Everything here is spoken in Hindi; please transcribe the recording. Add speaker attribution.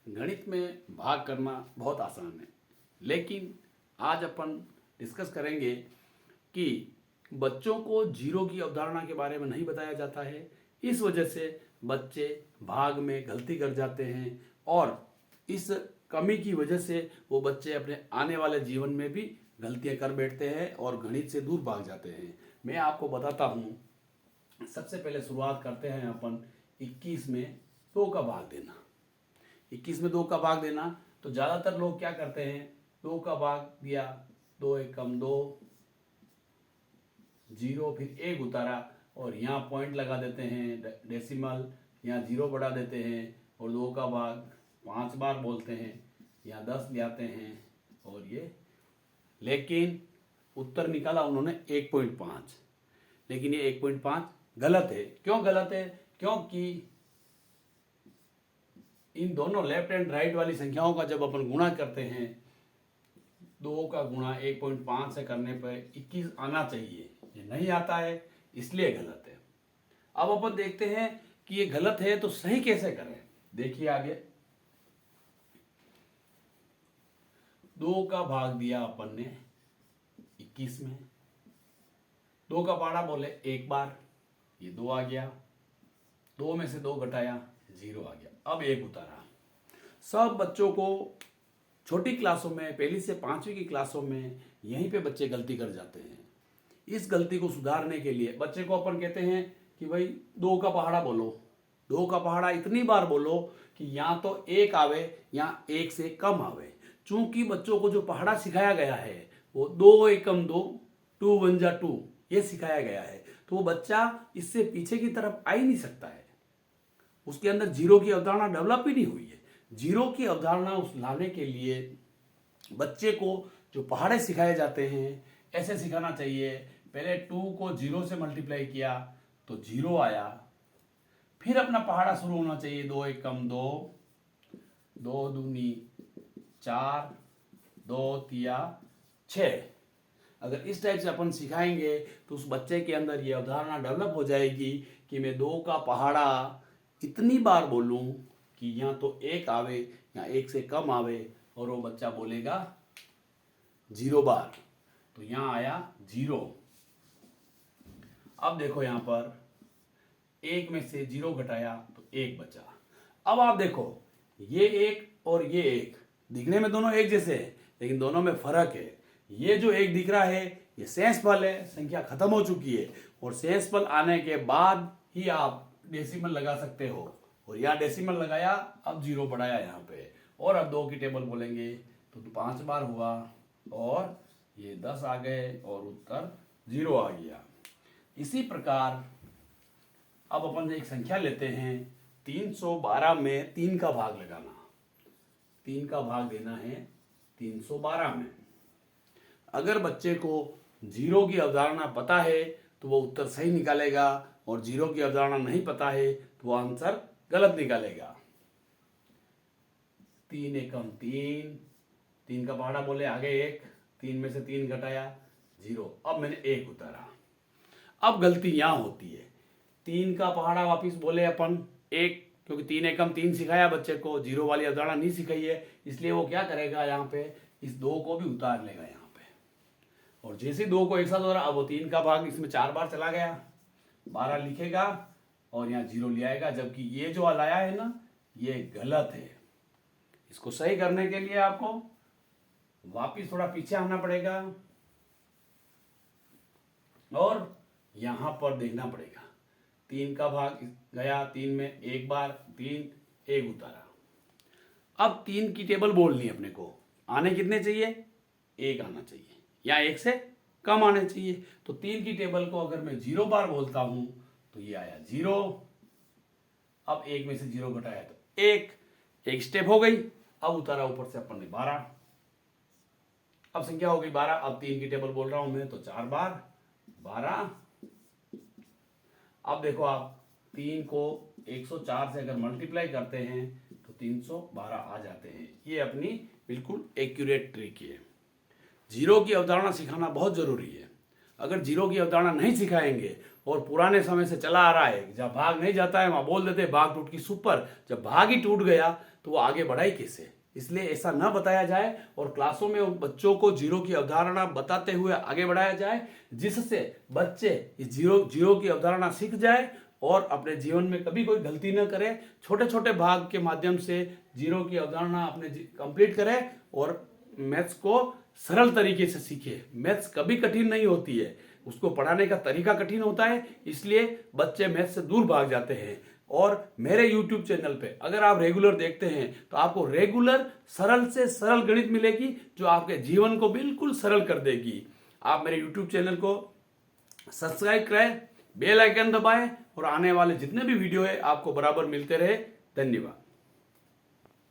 Speaker 1: गणित में भाग करना बहुत आसान है, लेकिन आज अपन डिस्कस करेंगे कि बच्चों को जीरो की अवधारणा के बारे में नहीं बताया जाता है। इस वजह से बच्चे भाग में गलती कर जाते हैं और इस कमी की वजह से वो बच्चे अपने आने वाले जीवन में भी गलतियां कर बैठते हैं और गणित से दूर भाग जाते हैं। मैं आपको बताता हूँ। सबसे पहले शुरुआत करते हैं अपन 21 में 2 का भाग देना। 21 में 2 का भाग देना, तो ज़्यादातर लोग क्या करते हैं, 2 का भाग दिया, 2 एकम 2, 0 फिर 1 उतारा और यहाँ पॉइंट लगा देते हैं डेसिमल, यहाँ 0 बढ़ा देते हैं और 2 का भाग 5 बार बोलते हैं, यहाँ 10 ले आते हैं और ये, लेकिन उत्तर निकाला उन्होंने 1.5। लेकिन ये 1.5 गलत है। क्यों गलत है? क्योंकि इन दोनों लेफ्ट एंड राइट वाली संख्याओं का जब अपन गुणा करते हैं, 2 का गुणा 1.5 से करने पर 21 आना चाहिए, ये नहीं आता है, इसलिए गलत है। अब अपन देखते हैं कि ये गलत है तो सही कैसे करें। देखिए आगे, 2 का भाग दिया अपन ने 21 में, 2 का पहाड़ा बोले 1 बार, ये 2 आ गया, 2 में से 2 घटाया 0 आ गया। अब 1 उतारा। सब बच्चों को छोटी क्लासों में, पहली से 5वीं की क्लासों में यहीं पे बच्चे गलती कर जाते हैं। इस गलती को सुधारने के लिए बच्चे को अपन कहते हैं कि भाई 2 का पहाड़ा बोलो, 2 का पहाड़ा इतनी बार बोलो कि यहाँ तो 1 आवे, यहाँ 1 से कम आवे। चूंकि बच्चों को जो पहाड़ा सिखाया गया है वो 2 एकम 2, 2 1 जा 2, ये सिखाया गया है, तो वो बच्चा इससे पीछे की तरफ आ ही नहीं सकता है। उसके अंदर जीरो की अवधारणा डेवलप ही नहीं हुई है। जीरो की अवधारणा उस लाने के लिए बच्चे को जो पहाड़े सिखाए जाते हैं ऐसे सिखाना चाहिए। पहले 2 को 0 से मल्टीप्लाई किया तो 0 आया, फिर अपना पहाड़ा शुरू होना चाहिए 2 एकम 2, 2 दूनी 4, 2 तिया 6। अगर इस टाइप से अपन सिखाएंगे तो उस बच्चे के अंदर ये अवधारणा डेवलप हो जाएगी कि मैं 2 का पहाड़ा इतनी बार बोलूं कि यहाँ तो 1 आवे, यहाँ 1 से कम आवे, और वो बच्चा बोलेगा 0 बार, तो यहाँ आया 0। अब देखो यहाँ पर 1 में से 0 घटाया तो 1 बचा। अब आप देखो ये 1 और ये 1 दिखने में दोनों एक जैसे हैं, लेकिन दोनों में फर्क है। ये जो 1 दिख रहा है ये शेषफल है, संख्या खत्म हो चुकी है, और शेषफल आने के बाद ही आप डेसिमल लगा सकते हो, और यहाँ डेसिमल लगाया, अब 0 बढ़ाया यहाँ पे, और अब 2 की टेबल बोलेंगे तो 5 बार हुआ और ये 10 आ गए और उत्तर 0 आ गया। इसी प्रकार अब अपन एक संख्या लेते हैं 312 में 3 का भाग लगाना। 3 का भाग देना है 312 में। अगर बच्चे को जीरो की अवधारणा पता है तो वो उत्तर सही निकालेगा, और जीरो की अवधारणा नहीं पता है तो वो आंसर गलत निकालेगा। 3 एकम 3, 3 का पहाड़ा बोले आगे 1, 3 में से 3 घटाया 0। अब मैंने 1 उतारा। अब गलती यहाँ होती है, 3 का पहाड़ा वापिस बोले अपन 1, क्योंकि 3 एकम 3 सिखाया बच्चे को, जीरो वाली अवधारणा नहीं सिखाई है, इसलिए वो क्या करेगा, यहाँ पे इस 2 को भी उतार लेगा यहाँ पे, और जैसे 2 को एक साथ उतारा, अब वो 3 का भाग इसमें 4 बार चला गया, 12 लिखेगा और यहाँ 0 ले आएगा, जबकि ये जो लाया है ना ये गलत है। इसको सही करने के लिए आपको वापिस थोड़ा पीछे आना पड़ेगा और यहाँ पर देखना पड़ेगा। 3 का भाग गया, 3 में 1 बार, 3 1 उतारा। अब 3 की टेबल बोलनी है अपने को, आने कितने चाहिए, 1 आना चाहिए, या 1 से कम आने चाहिए। तो 3 की टेबल को अगर मैं 0 बार बोलता हूं तो ये आया 0। अब 1 में से 0 घटाया तो 1 स्टेप हो गई। अब उतारा ऊपर से अपन ने 12, अब संख्या हो गई 12। अब 3 की टेबल बोल रहा हूं मैं तो 4 बार 12। अब देखो आप 3 को 104 से अगर मल्टीप्लाई करते हैं तो 312 आ जाते हैं। ये अपनी बिल्कुल एक्यूरेट ट्रिक है। जीरो की अवधारणा सिखाना बहुत जरूरी है। अगर जीरो की अवधारणा नहीं सिखाएंगे और पुराने समय से चला आ रहा है, जब भाग नहीं जाता है वहां बोल देते भाग टूट की सुपर, जब भाग ही टूट गया तो वो आगे बढ़ा ही कैसे। इसलिए ऐसा न बताया जाए और क्लासों में उन बच्चों को जीरो की अवधारणा बताते हुए आगे बढ़ाया जाए, जिससे बच्चे इस जीरो की अवधारणा सीख जाए और अपने जीवन में कभी कोई गलती न करे। छोटे छोटे भाग के माध्यम से जीरो की अवधारणा अपने कंप्लीट करे और मैथ्स को सरल तरीके से सीखे। मैथ्स कभी कठिन नहीं होती है, उसको पढ़ाने का तरीका कठिन होता है, इसलिए बच्चे मैथ्स से दूर भाग जाते हैं। और मेरे YouTube चैनल पे अगर आप रेगुलर देखते हैं तो आपको रेगुलर सरल से सरल गणित मिलेगी, जो आपके जीवन को बिल्कुल सरल कर देगी। आप मेरे YouTube चैनल को सब्सक्राइब करें, बेल आइकन दबाएं और आने वाले जितने भी वीडियो है आपको बराबर मिलते रहे। धन्यवाद।